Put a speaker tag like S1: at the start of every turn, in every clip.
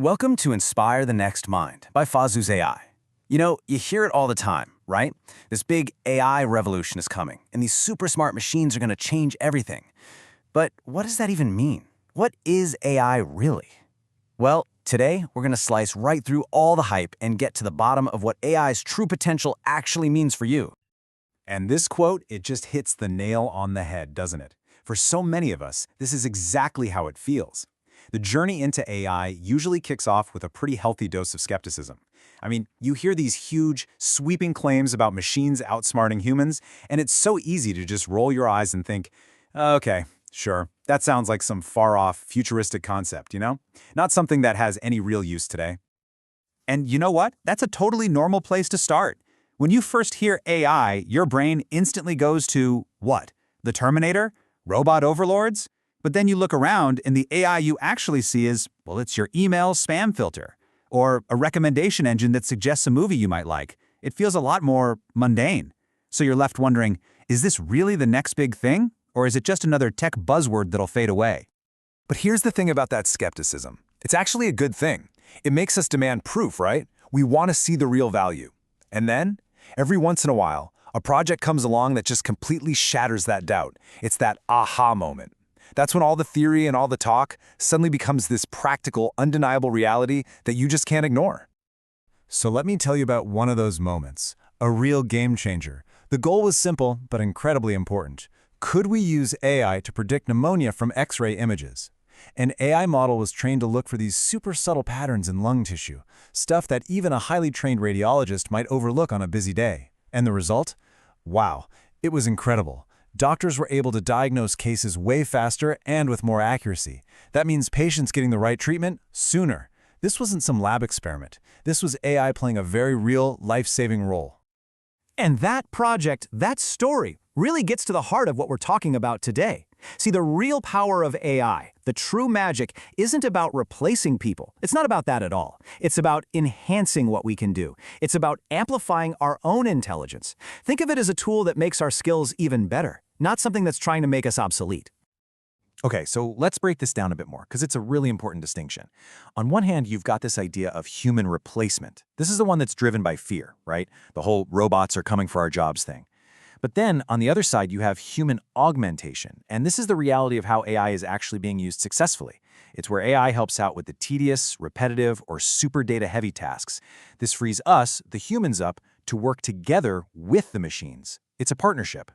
S1: Welcome to Inspire the Next Mind by Fazuz AI. You know, you hear it all the time, right? This big AI revolution is coming, and these super smart machines are going to change everything. But what does that even mean? What is AI really? Well, today we're going to slice right through all the hype and get to the bottom of what AI's true potential actually means for you.
S2: And this quote, it just hits the nail on the head, doesn't it? For so many of us, this is exactly how it feels. The journey into AI usually kicks off with a pretty healthy dose of skepticism. I mean, you hear these huge, sweeping claims about machines outsmarting humans, and it's so easy to just roll your eyes and think, okay, sure, that sounds like some far-off, futuristic concept, you know? Not something that has any real use today. And you know what? That's a totally normal place to start. When you first hear AI, your brain instantly goes to, what? The Terminator? Robot overlords? But then you look around and the AI you actually see is, well, it's your email spam filter, or a recommendation engine that suggests a movie you might like. It feels a lot more mundane. So you're left wondering, is this really the next big thing? Or is it just another tech buzzword that'll fade away?
S3: But here's the thing about that skepticism. It's actually a good thing. It makes us demand proof, right? We want to see the real value. And then, every once in a while, a project comes along that just completely shatters that doubt. It's that aha moment. That's when all the theory and all the talk suddenly becomes this practical, undeniable reality that you just can't ignore.
S2: So let me tell you about one of those moments, a real game changer. The goal was simple, but incredibly important. Could we use AI to predict pneumonia from X-ray images? An AI model was trained to look for these super subtle patterns in lung tissue, stuff that even a highly trained radiologist might overlook on a busy day. And the result? Wow, it was incredible. Doctors were able to diagnose cases way faster and with more accuracy. That means patients getting the right treatment sooner. This wasn't some lab experiment. This was AI playing a very real, life-saving role.
S4: And that project, that story, really gets to the heart of what we're talking about today. See, the real power of AI, the true magic, isn't about replacing people. It's not about that at all. It's about enhancing what we can do. It's about amplifying our own intelligence. Think of it as a tool that makes our skills even better, not something that's trying to make us obsolete.
S3: Okay, so let's break this down a bit more, because it's a really important distinction. On one hand, you've got this idea of human replacement. This is the one that's driven by fear, right? The whole robots are coming for our jobs thing. But then, on the other side, you have human augmentation, and this is the reality of how AI is actually being used successfully. It's where AI helps out with the tedious, repetitive, or super data-heavy tasks. This frees us, the humans, up to work together with the machines. It's a partnership.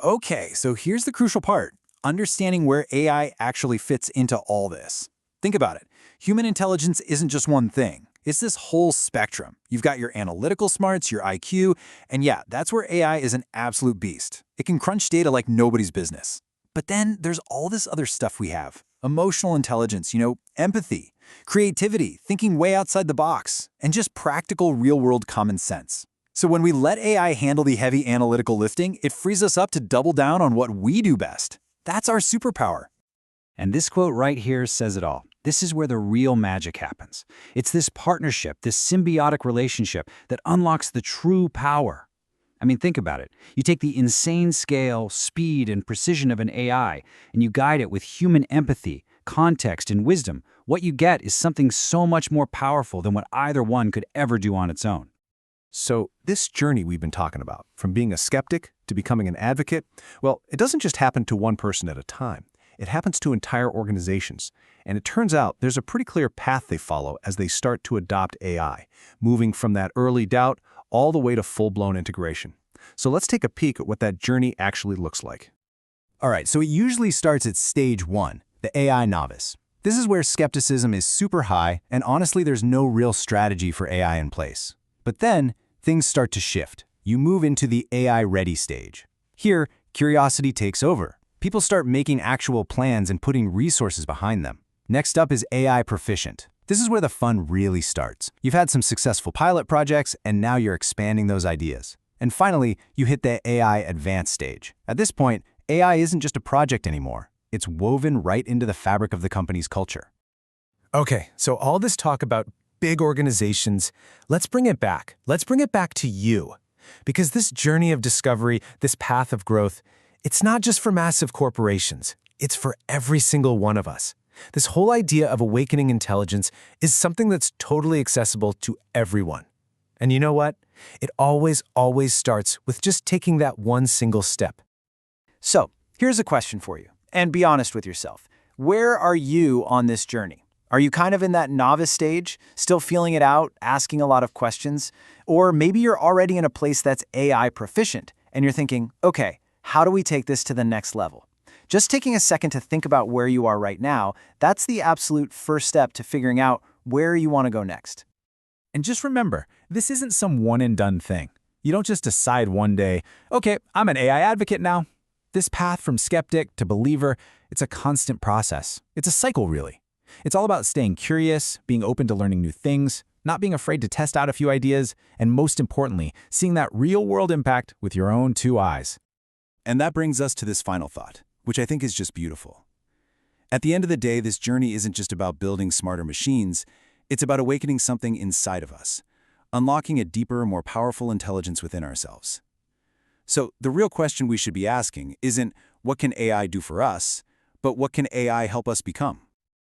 S2: Okay, so here's the crucial part. Understanding where AI actually fits into all this. Think about it. Human intelligence isn't just one thing. It's this whole spectrum. You've got your analytical smarts, your IQ, and yeah, that's where AI is an absolute beast. It can crunch data like nobody's business. But then there's all this other stuff we have. Emotional intelligence, empathy, creativity, thinking way outside the box, and just practical real-world common sense. So when we let AI handle the heavy analytical lifting, it frees us up to double down on what we do best. That's our superpower.
S5: And this quote right here says it all. This is where the real magic happens. It's this partnership, this symbiotic relationship that unlocks the true power. I mean, think about it. You take the insane scale, speed, and precision of an AI, and you guide it with human empathy, context, and wisdom. What you get is something so much more powerful than what either one could ever do on its own.
S3: So this journey we've been talking about, from being a skeptic to becoming an advocate, well, it doesn't just happen to one person at a time. It happens to entire organizations. And it turns out there's a pretty clear path they follow as they start to adopt AI, moving from that early doubt all the way to full-blown integration. So let's take a peek at what that journey actually looks like.
S2: All right, so it usually starts at stage 1, the AI novice. This is where skepticism is super high, and honestly, there's no real strategy for AI in place. But then, things start to shift. You move into the AI-ready stage. Here, curiosity takes over. People start making actual plans and putting resources behind them. Next up is AI proficient. This is where the fun really starts. You've had some successful pilot projects, and now you're expanding those ideas. And finally, you hit the AI advanced stage. At this point, AI isn't just a project anymore. It's woven right into the fabric of the company's culture. Okay, so all this talk about big organizations, let's bring it back. Let's bring it back to you. Because this journey of discovery, this path of growth, it's not just for massive corporations. It's for every single one of us.
S6: This whole idea of awakening intelligence is something that's totally accessible to everyone. And you know what? It always starts with just taking that one single step.
S4: So, here's a question for you, and be honest with yourself. Where are you on this journey? Are you kind of in that novice stage, still feeling it out, asking a lot of questions? Or maybe you're already in a place that's AI proficient, and you're thinking, okay, how do we take this to the next level? Just taking a second to think about where you are right now, that's the absolute first step to figuring out where you want to go next.
S2: And just remember, this isn't some one-and-done thing. You don't just decide one day, okay, I'm an AI advocate now. This path from skeptic to believer, it's a constant process. It's a cycle, really. It's all about staying curious, being open to learning new things, not being afraid to test out a few ideas, and most importantly, seeing that real-world impact with your own two eyes.
S3: And that brings us to this final thought, which I think is just beautiful. At the end of the day, this journey isn't just about building smarter machines, it's about awakening something inside of us, unlocking a deeper, more powerful intelligence within ourselves. So the real question we should be asking isn't, what can AI do for us, but what can AI help us become?